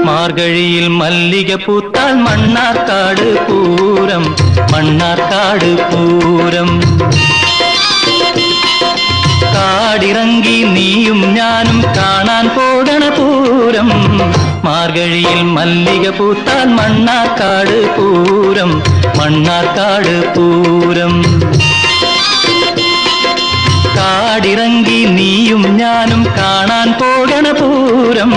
മാർഗഴിയിൽ മല്ലിക പൂത്താൽ മണ്ണാർക്കാട് പൂരം, മണ്ണാർക്കാട് പൂരം. കാടിറങ്ങി നീയും ഞാനും കാണാൻ പോകണ പൂരം. മാർഗഴിയിൽ മല്ലിക പൂത്താൽ മണ്ണാർക്കാട് പൂരം, മണ്ണാർക്കാട് പൂരം. കാടിറങ്ങി നീയും ഞാനും കാണാൻ പോകണ പൂരം.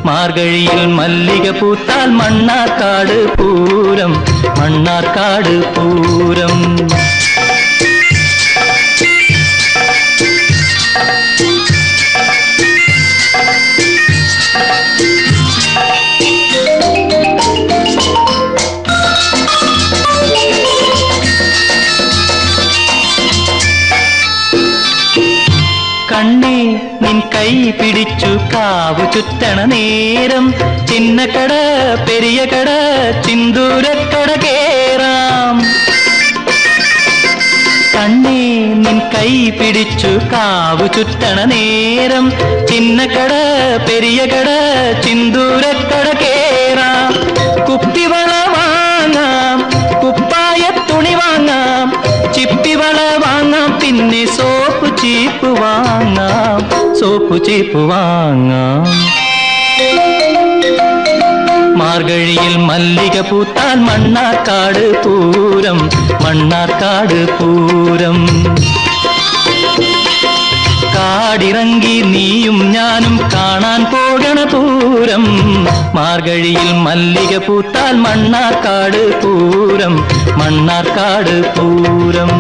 മാർഗഴിയിൽ മല്ലിക പൂത്താൽ മണ്ണാർക്കാട് പൂരം, മണ്ണാർക്കാട് പൂരം. കണ്ണേ നിൻ കൈ പിടിച്ചു കാവു ചുറ്റണ നേരം, ചിന്നക്കട പെരിയ കട ചിന്തൂരക്കട കേറാം. കണ്ണേ നിൻ കൈ പിടിച്ചു കാവു ചുറ്റണ നേരം, ചിന്നക്കട പെരിയ കട ചിന്തൂരക്കട കേറാം. കുപ്പിവള വാങ്ങാം, കുപ്പായ തുണി വാങ്ങാം, ചിപ്പിവള വാങ്ങാം, പിന്നെ സോപ്പ് ചീപ്പ് വാങ്ങാം, സോപ്പ് ചീപ്പ് വാങ്ങാം. മാർഗഴിയിൽ മല്ലിക പൂത്താൽ മണ്ണാർക്കാട് പൂരം, മണ്ണാർക്കാട് പൂരം. കാടിറങ്ങി നീയും ഞാനും കാണാൻ പോകണ പൂരം. മാർഗഴിയിൽ മല്ലിക പൂത്താൽ മണ്ണാർക്കാട് പൂരം, മണ്ണാർക്കാട് പൂരം.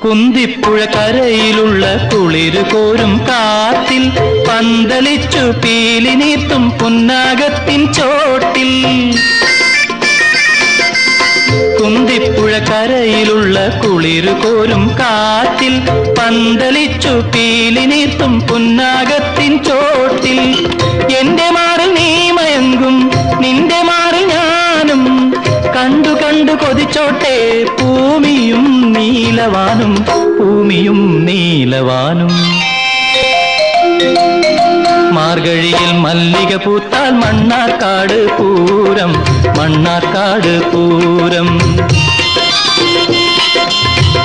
കുന്തിപ്പുഴ കരയിലുള്ള കുളിരു കോരും കാറ്റിൽ പന്തലിച്ചു പീലി നീർത്തും പുന്നാകത്തിൻ ചോട്ടിൽ. കുന്തിപ്പുഴ കരയിലുള്ള കുളിരു കോരും കാറ്റിൽ പന്തലിച്ചു പീലി നീർത്തും പുന്നാകത്തിൻ ചോട്ടിൽ. എന്റെ മാറിൽ നീ മയങ്ങും, നിന്റെ മാറിൽ ഞാനും കണ്ടു കണ്ടു കൊതിച്ചോട്ടെ ഭൂമിയും നീലവാനും, ഭൂമിയും നീലവാനും. മാർഗഴിയിൽ മല്ലിക പൂത്താൽ മണ്ണാർക്കാട് പൂരം, മണ്ണാർക്കാട് പൂരം.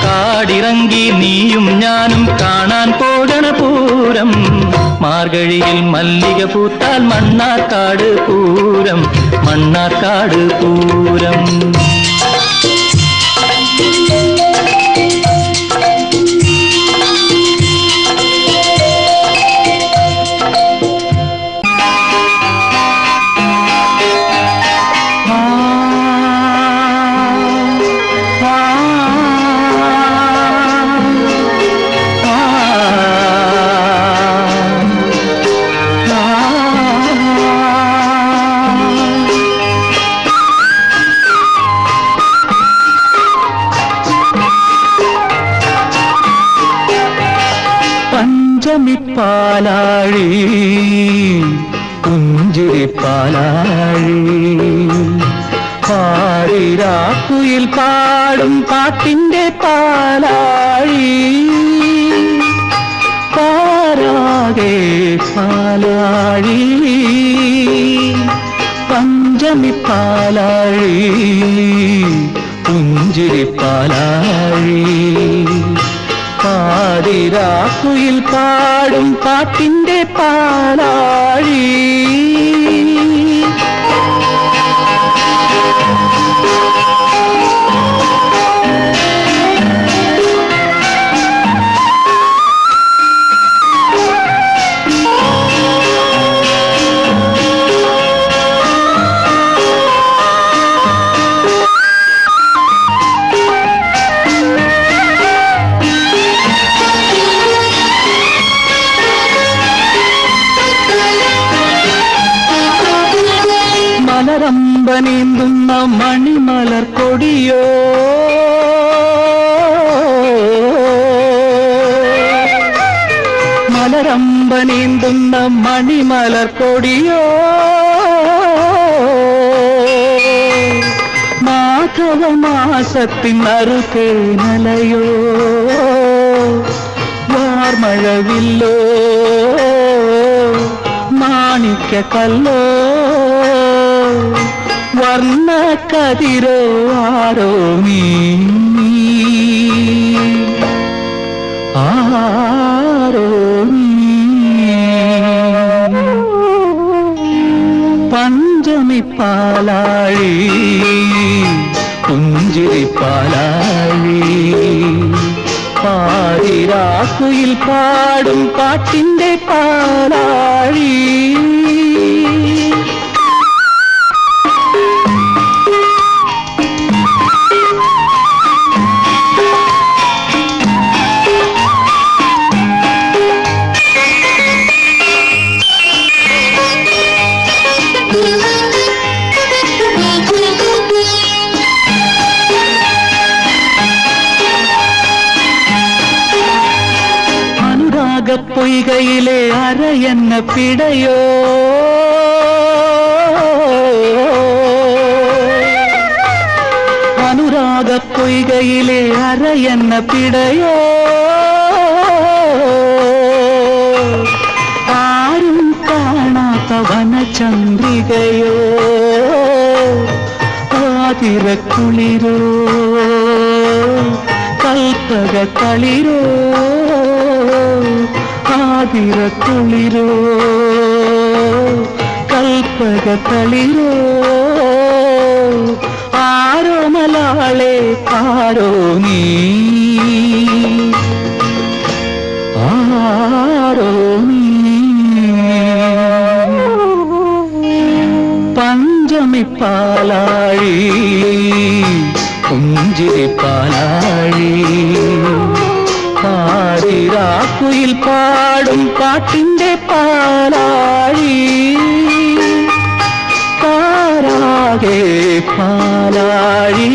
കാടിറങ്ങി നീയും ഞാനും കാണാൻ പോകണ പൂരം. മാർഗഴിയിൽ മല്ലിക പൂത്താൽ മണ്ണാർക്കാട് പൂരം, മണ്ണാർക്കാട് പൂരം. പഞ്ചമിപ്പാലാഴി പുഞ്ചിരിപ്പാലാഴി പാടിരാക്കുയിൽ പാടും പാട്ടിന്റെ പാലാഴി പാരാകെ പാലാഴി പഞ്ചമിപ്പാലാഴി പുഞ്ചിരിപ്പാലാഴി പാടിരാക്കുയിൽ പാടും പാട്ടിന്റെ പാലാഴി. നീന്തുന്ന മണിമലർ കൊടിയോ മലരമ്പ നീന്തുന്ന മണിമലർ കൊടിയോ മാധവമാസത്തിൻ അറുതേനലയോ വാർമഴവില്ലോ മാണിക്യക്കല്ലോ വർണ്ണ കതിരോ ആരോ നീ ആരോ പഞ്ചമി പാലാഴി പുഞ്ചിരി പാലാഴി പാതിരാക്കുയിൽ പാടും പാട്ടിന്റെ പാലാഴി പൊയ്കയിലെ അരയെന്ന പിടയോ അനുരാഗ പൊയ്കയിലെ അരയെന്ന പിടയോ ആരും കാണാത്ത വനചന്ദ്രികയോ ആതിരക്കുളിരോ കൽപ്പക കളിരോ ആതിരക്കുളിരോ കൽപ്പക കളിരോ ആരോ മലാളെ ആരോ നീ ആരോ നീ പഞ്ചമി പാലാഴി പുഞ്ചിരി പാലാഴി പാതിരാക്കുയിൽ പാടും പാട്ടിന്റെ പാലാഴി പാരാകെ പാലാഴി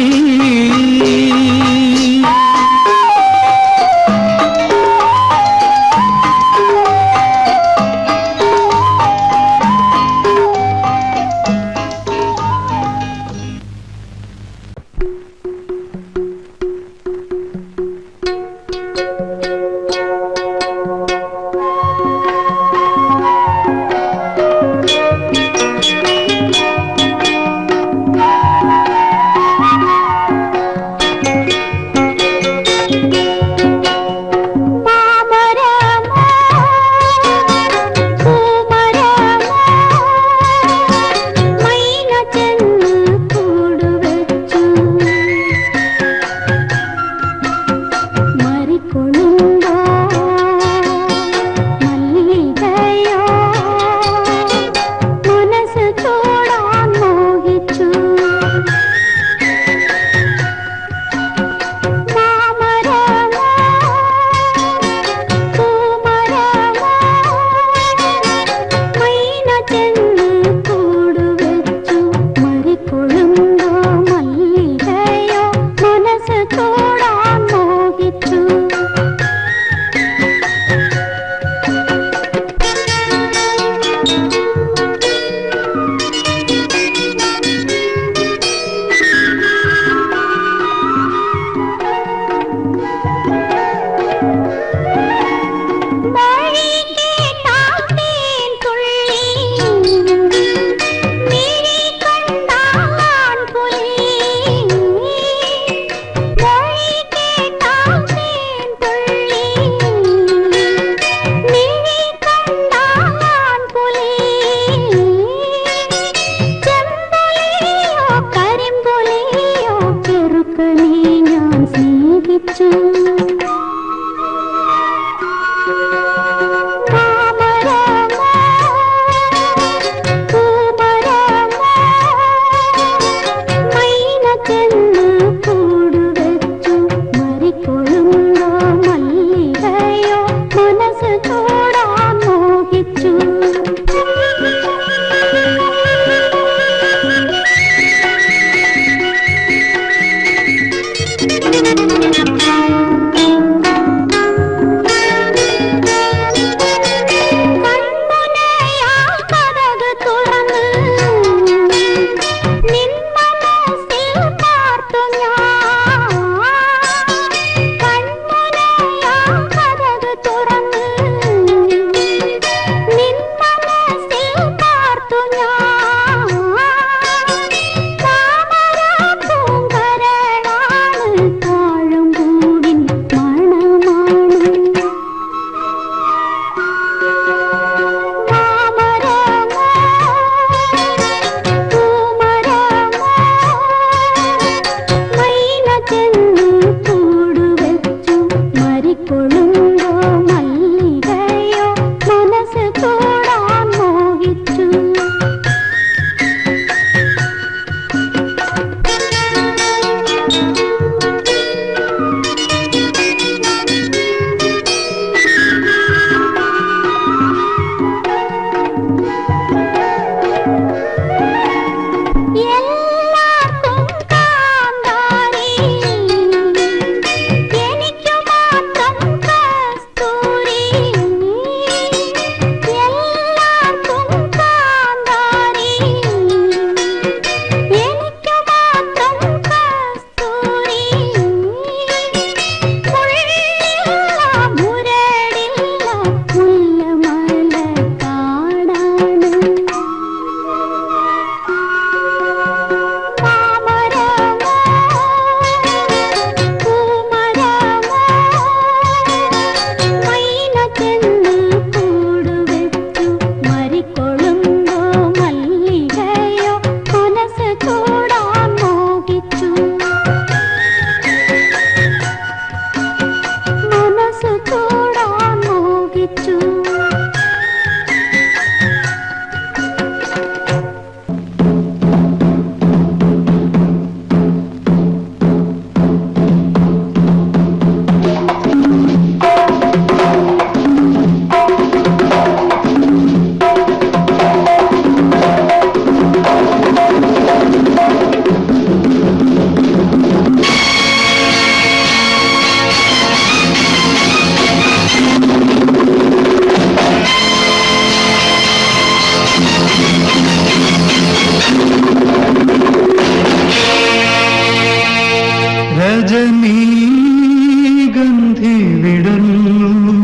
രജനീഗന്ധി വിടർന്നു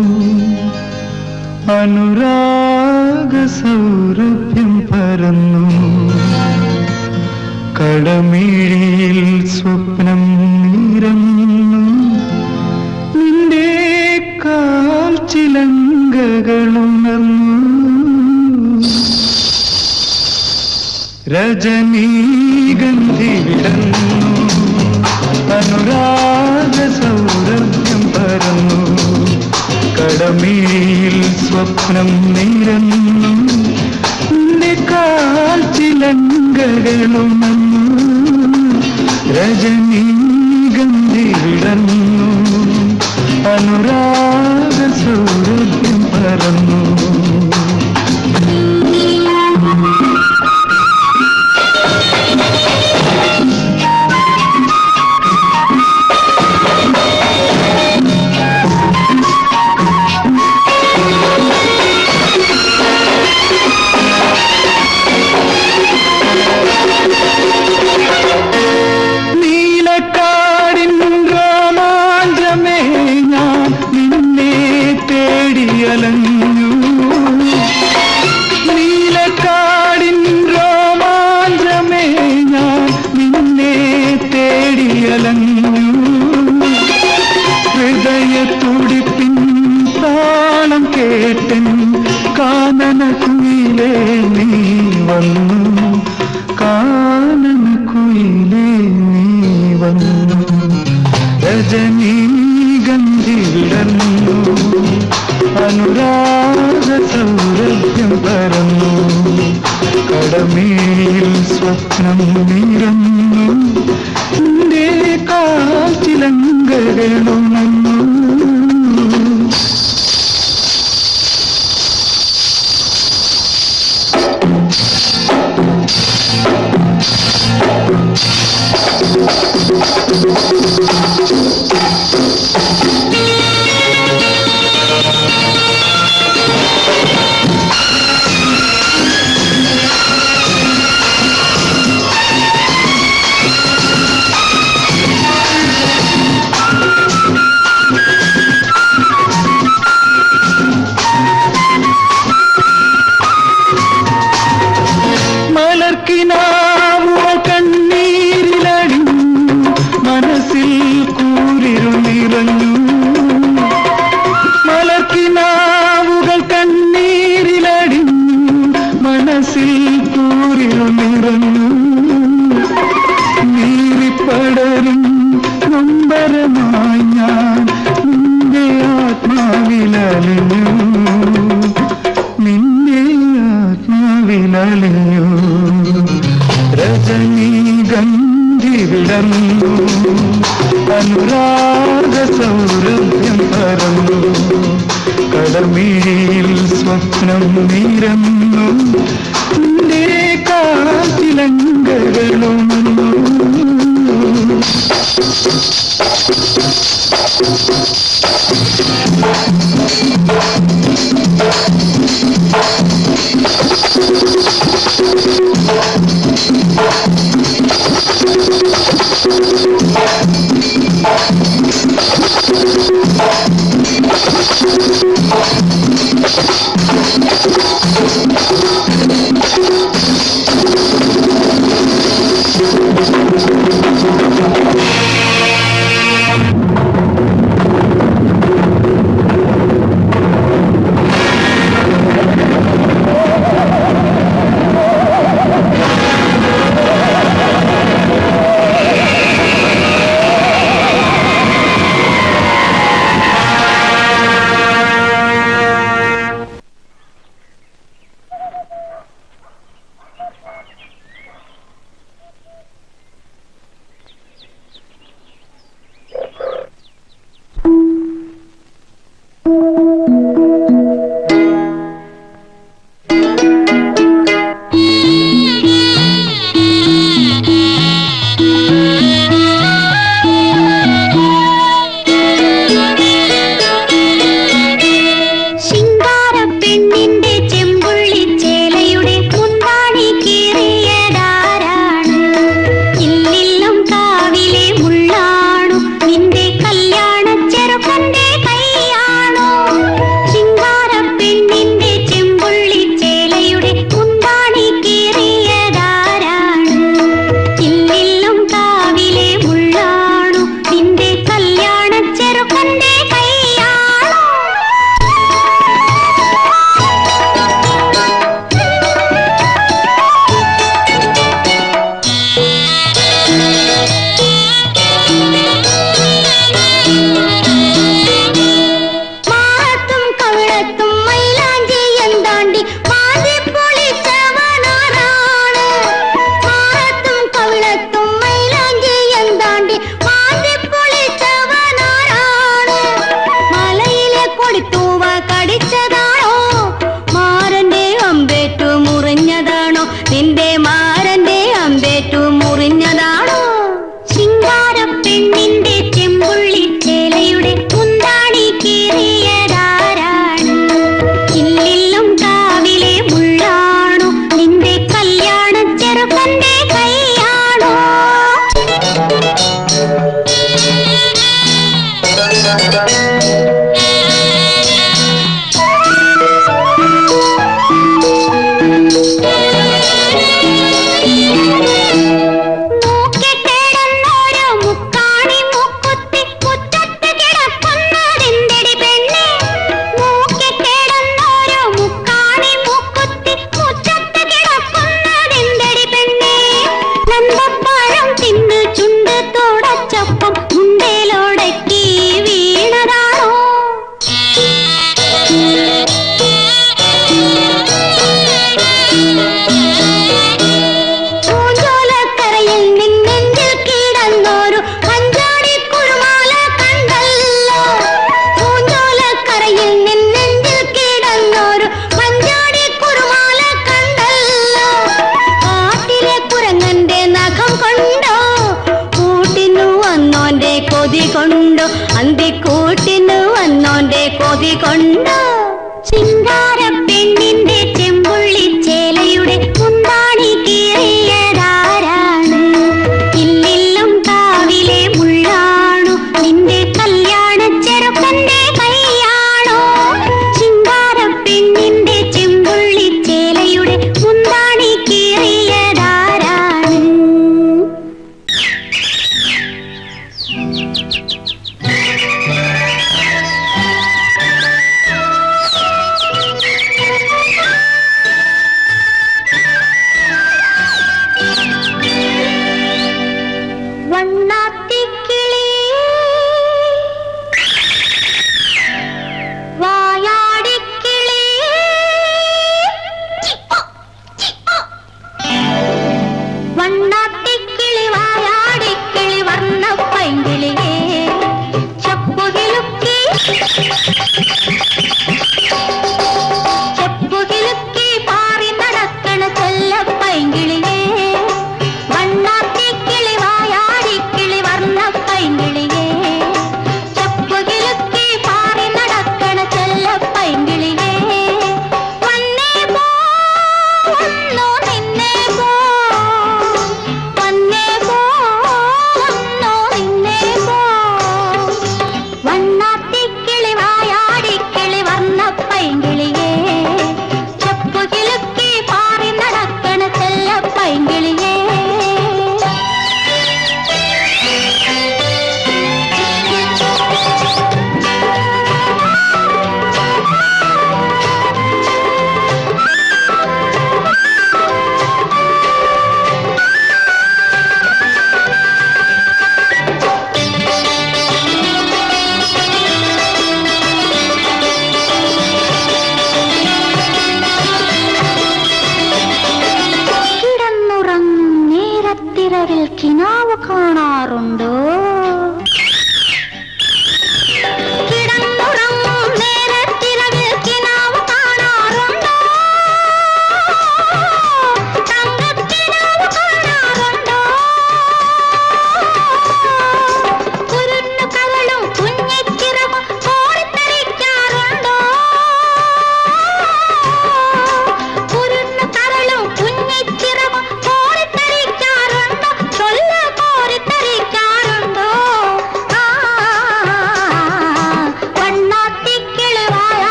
അനുരാഗ സൗരഭ്യം പരന്നു കടമിഴിയിൽ സ്വപ്നം നിറഞ്ഞു നിന്റെ കാൽ ചിലങ്കകളുണർന്നു രജനീഗന്ധി വിടർന്നു അനുരാഗ സൗരഭ്യം പരന്നു കടമിഴിയിൽ സ്വപ്നം നിറഞ്ഞു നിന്റെ കാൽ ചിലങ്കകളുണർന്നു രജനീഗന്ധി വിടർന്നു അനുരാഗ സൗരഭ്യം പരന്നു നീലക്കാടിൻ രോമാഞ്ചമേ ഞാൻ നിന്നെ തേടിയലഞ്ഞു ഹൃദയത്തുടിപ്പിൻ താളം കേട്ടൻ കാനനക്കുയിലേ നീ വന്നു കാനനക്കുയിലേ നീ വന്നു രജനീഗന്ധി വിടർന്നു അനുരാഗ സൗരഭ്യം പരന്നു കടമേൽ സ്വപ്നം നിറഞ്ഞു നിന്റെ കാൽ ചിലങ്കകളുണർന്നു താരമായി ഞാൻ നിന്റെ ആത്മാവിലലിഞ്ഞു, നിന്റെ ആത്മാവിലലിഞ്ഞു. രജനീഗന്ധി വിടർന്നു, അനുരാഗ സൗരഭ്യം പരന്നു, കടമിഴിയിൽ സ്വപ്നം നിരന്നു, നിന്റെ കാറ്റിലങ്കകളുമന്നു.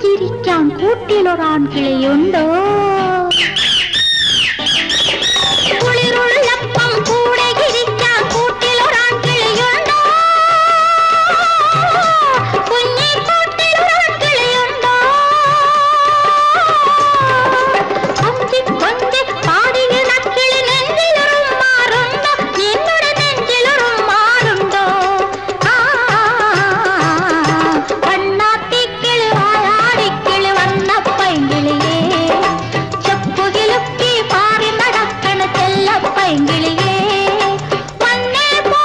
ചിരിക്കാൻ കൂട്ടിലൊരാൺ കിളിയുണ്ടോ? കുളിരുള്ളപ്പം കൂടെ ചിരിക്കാൻ കൂട്ടിലൊരാൺ കിളിയുണ്ടോ? കുഞ്ഞി കൂട്ടിലൊരാൺ കിളിയുണ്ടോ? കൊഞ്ചി കൊഞ്ചി പാടിയ കിളി നെഞ്ചിലൊരും മാറുണ്ടോ? നിന്നുടെ നെഞ്ചിലൊരും മാറുണ്ടോ? വണ്ണാത്തിക്കിളി വായാടിക്കിളി വന്ന പൈങ്കിളിയേ, ചെപ്പുകിലുക്കി പാറി നടക്കണ ചെല്ല പൈങ്കിളിയേ, വന്നേ പോ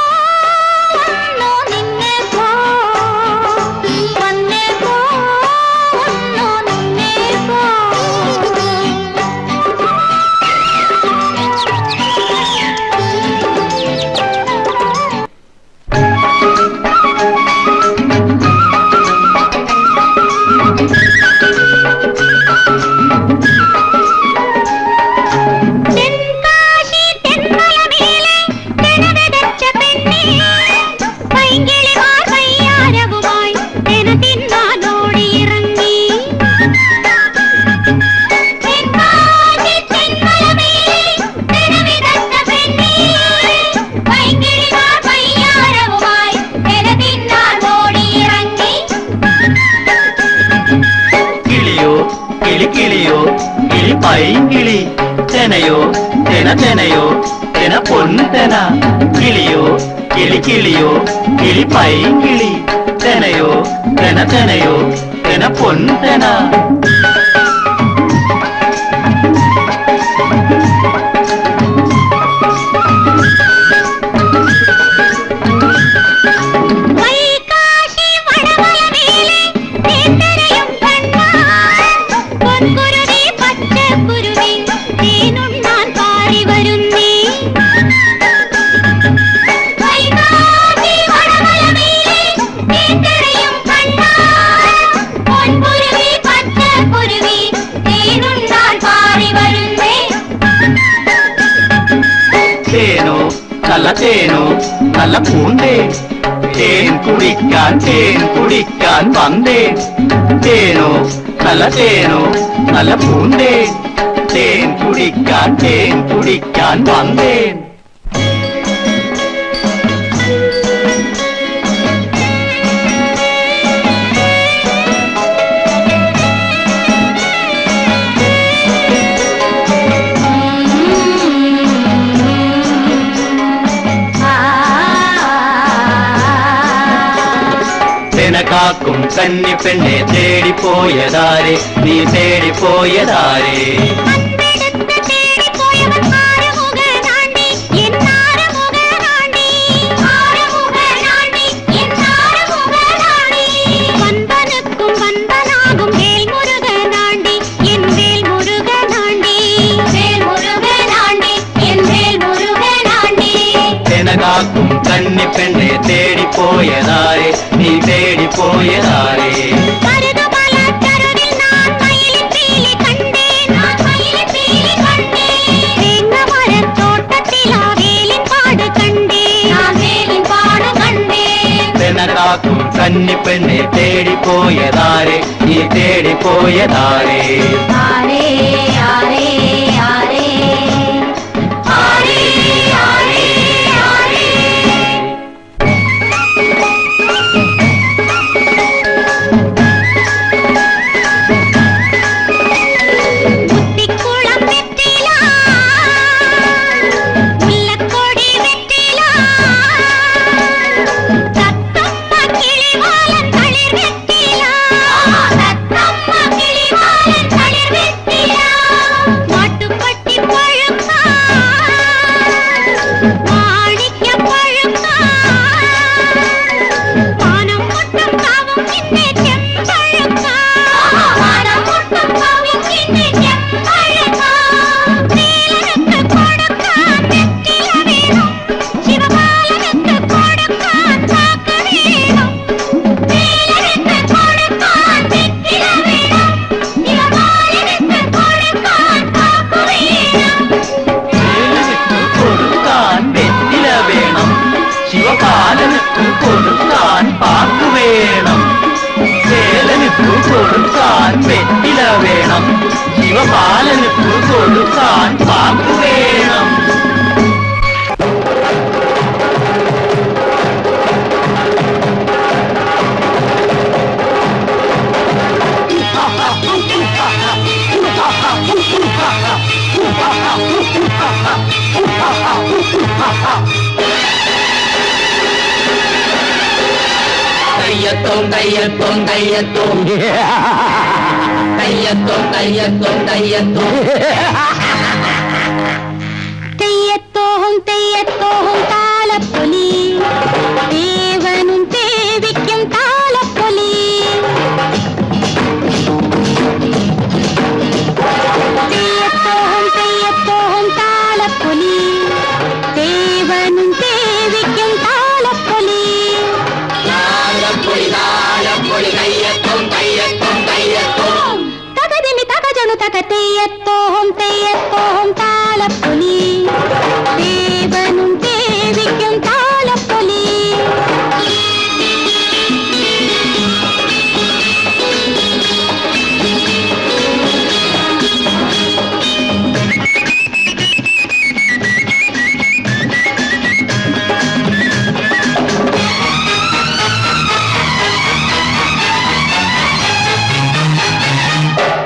വന്നോ നിന്നെ പോ, വന്നേ പോ വന്നോ നിന്നെ പോ. തെൻകാശി തെന്മലമേലെ തെനവിതച്ച പെണ്ണേ, പൈങ്കിളിമാർ വയ്യാരവുമായി തെന തിന്നാനോടിയിറങ്ങി. തെൻകാശി തെന്മലമേലെ തെനവിതച്ച പെണ്ണേ, പൈങ്കിളിമാർ വയ്യാരവുമായി തെന തിന്നാനോടിയിറങ്ങി. കിളിയോ കിളിക്കിളിയോ കിളി പൈങ്കിളി, തെനയോ തെന തെനയോ തെന പൊൻതെന. കിളിയോ കിളിക്കിളിയോ കിളി പൈങ്കിളി, തെനയോ തെന തെനയോ തെന പൊൻതെന. വൈകാശി വടമലമേലെ തേൻതരയും കണ്ണാൻ, പൊൻകുരുവി പച്ചക്കുരുവി തേനുണ്ണാൻ പാറി വരുന്നേ. വൈകാശി വടമലമേലെ തേൻതരയും കണ്ണാൻ, പൊൻകുരുവി പച്ചക്കുരുവി തേനുണ്ണാൻ പാറി വരുന്നേ. തേനോ നല്ല തേനോ നല്ല പൂന്തേ, തേൻ കുടിക്കാൻ വന്നേ. തേനോ നല്ല തേനോ നല്ല പൂന്തേ, തേൻ കുടിക്കാൻ വന്നേ. തെനകാക്കും കന്നിപ്പെണ്ണെ തേടിപ്പോയതാരെ, നീ തേടിപ്പോയതാരെ? അമ്പെടുത്ത് തേടിപ്പോയവൻ ആരമുഖനാണ്ടി, എന്നാരമുഖനാണ്ടി, ആരമുഖനാണ്ടി, എന്നാരമുഖനാണ്ടി. വൻപനുക്കും വൻപനാകും വേൽമുരുകനാണ്ടി, എൻ വേൽമുരുകനാണ്ടി, വേൽമുരുകനാണ്ടി, എൻ വേൽമുരുകനാണ്ടി. തെനകാക്കും കന്നിപ്പെണ്ണെ തേടിപ്പോയതാരെ, നീ തേടിപ്പോയതാരെ? മരുതുമലക്കരുവിൽ ഞാൻ മയിലിപ്പീലി കണ്ടേ, ഞാൻ മയിലിപ്പീലി കണ്ടേ. തേങ്ങമരത്തോട്ടത്തിലാ വേലിൻപാട് കണ്ടേ, ഞാൻ വേലിൻപാട് കണ്ടേ. തെനകാക്കും കന്നിപ്പെണ്ണെ തേടിപ്പോയതാരെ, നീ തേടിപ്പോയതാരെ? ആരേ ആരേ ആരേ ആരേ ആരേ ആരേ. മുത്തിക്കുളം വെറ്റില, മുല്ലക്കൊടി വെറ്റില, തത്തമ്മ കിളിവാലൻ തളിർ വെറ്റില, തത്തമ്മ കിളിവാലൻ തളിർ വെറ്റില. വേണം ശിവപാലന് കൊടുക്കാൻ വാക്കു വേണം. കയ്യത്തോം കയ്യത്തോം കയ്യത്തോം കയ്യത്തോം കയ്യത്തോം കയ്യത്തോം തെയ്യത്തോഹം തെയ്യത്തോഹം താലപ്പൊലി ദേവനും ദേവിക്കും താലപ്പൊലി തെയ്യത്തോഹം തെയ്യത്തോഹം താലപ്പൊലി ദേവനും ദേവിക്കും താലപ്പൊലി താലപ്പൊലി താലപ്പൊലി കയ്യത്തോം കയ്യത്തോം കയ്യത്തോം തകതിമി തകജണു തക തെയ്യത്തോഹം തെയ്യത്തോഹം താലപ്പൊലി ദേവനും ദേവിക്കും താലപ്പൊലി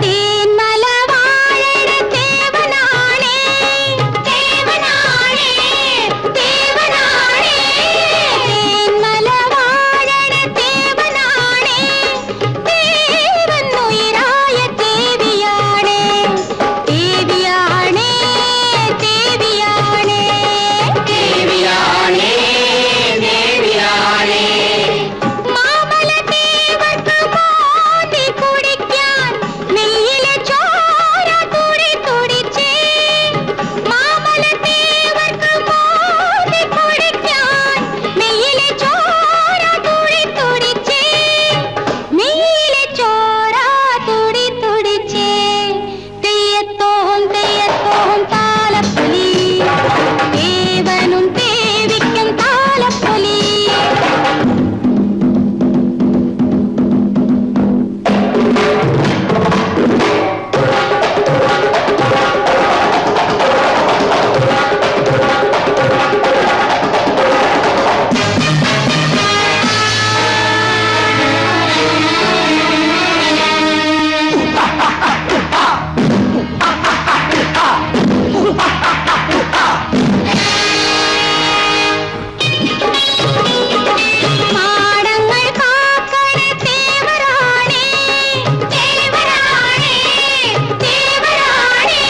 തേന്മല വാഴണ ദേവനാണേ ദേവനാണേ ദേവനാണേ തേന്മല വാഴണ ദേവനാണേ ദേവനുയിരായ ദേവിയാണേ ദേവിയാണേ ദേവിയാണേ ദേവിയാണേ ദേവിയാണേ മാമല ദേവർക്ക് മോന്തി കുടിക്കാൻ നെയ്യിലെ ചോര തുടി തുടിച്ചേ മാമല ദേവർക്ക് മോന്തി കുടിക്കാൻ നെയ്യിലെ ചോര തുടി തുടിച്ചേ നെയ്യിലെ ചോര തുടി തുടിച്ചേ തെയ്യത്തോഹം തെയ്യത്തോഹം താലപ്പൊലി ദേവനും ദേവിക്കും താലപ്പൊലി മാടങ്ങൾ കാക്കണ ദേവരാണേ ദേവരാണേ ദേവരാണേ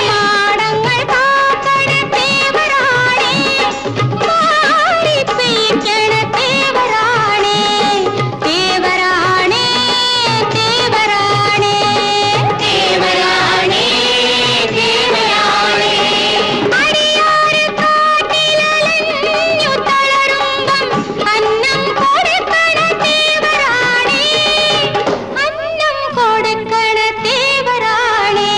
മാടങ്ങൾ കാക്കണ ദേവരാണേ മാറി പെയ്ക്കണ ദേവരാണേ ദേവരാണേ ദേവരാണേ ദേവരാണേ ദേവരാണേ അടിയാറ് കാട്ടിലലഞ്ഞു തളരുമ്പം അന്നം കൊടുക്കണ ദേവരാണേ അന്നം കൊടുക്കണ ദേവരാണേ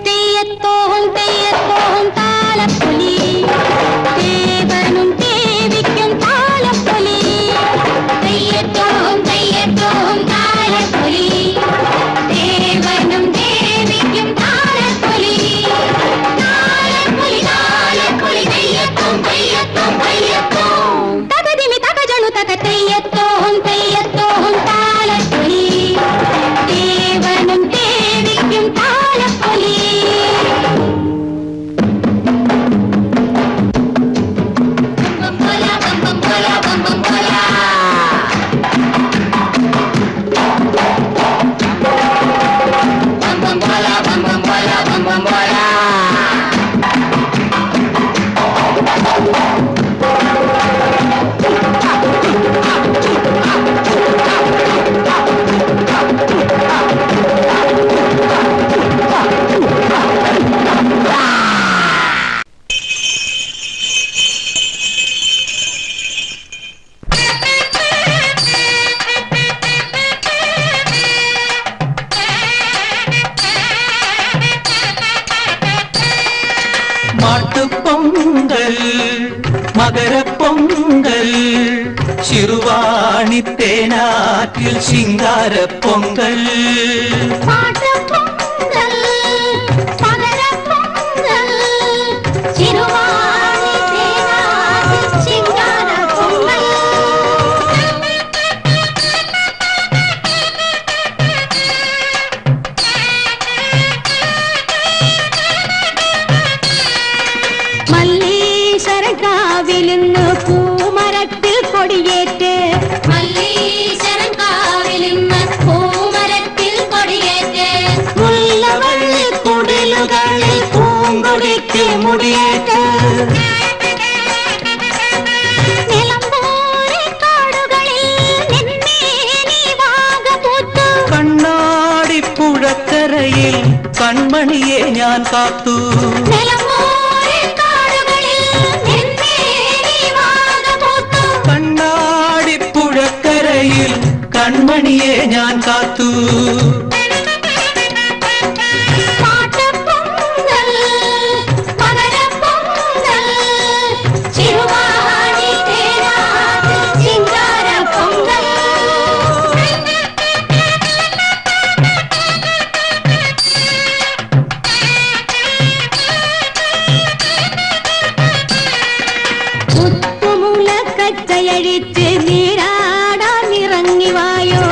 തെയ്യത്തോഹം തെയ്യത്തോഹം താലപ്പൊലി ദേവനും ദേവിക്കും താലപ്പൊലി തെയ്യത്തോഹം തെയ്യത്തോഹം താലപ്പൊലി ദേവനും ദേവിക്കും താലപ്പൊലി താലപ്പൊലി താലപ്പൊലി തെയ്യത്തോം തെയ്യത്തോം തെയ്യത്തോം തകതിമി തകജണു തക തെയ്യത്തോഹം തെയ്യത്തോഹം താലപ്പൊലി ദേവനും ദേവിക്കും താലപ്പൊലി ബം ബല ബം ബം ബല ബം ബം ബല ബം ബം ബല ബം ബം ബല ബം ബം ബല മാട്ടുപൊങ്കൽ മകരപ്പൊങ്കൽ ശിറുവാണി ചിരുവാണിത്തേനാറ്റിൽ ശിങ്കാര പൊങ്കൽ പാട്ടപ്പൊങ്കൽ, പകരപ്പൊങ്കൽ, ചിരുവാണി തേനാറ്റിൽ ശിങ്കാരപ്പൊങ്കൽ. മല്ലീശ്വരക്കാവിലിന്ന് പൂമരത്തിൽ കൊടിയേറ്റ്, മല്ലീശ്വരൻകാവിലിന്ന് പൂമരത്തിൽ കൊടിയേറ്റ്, മുല്ലവള്ളി കുടിലുകളിൽ പൂങ്കൊടിക്ക് മുടിയേറ്റ്, നിലമ്പൂരിക്കാടുകളിൽ നിന്നേനി വാഗപൂത്തു, കണ്ണാടിപ്പുഴക്കരയിൽ കൺമണിയെ ഞാൻ കാത്തു നിലമ്പൂരിക്കാടുകളിൽ നിന്നേനി വാഗപൂത്തു. കണ്ണാടിപ്പുഴക്കരയിൽ കൺമണിയെ ഞാൻ കാത്തു പാട്ടപ്പൊങ്കൽ, പകരപ്പൊങ്കൽ, ചിരുവാണി തേനാറ്റിൽ ശിങ്കാരപ്പൊങ്കൽ. മുത്തുമുളക്കച്ചയഴിച്ച് നീരാടാൻ ഇറങ്ങി വായോ,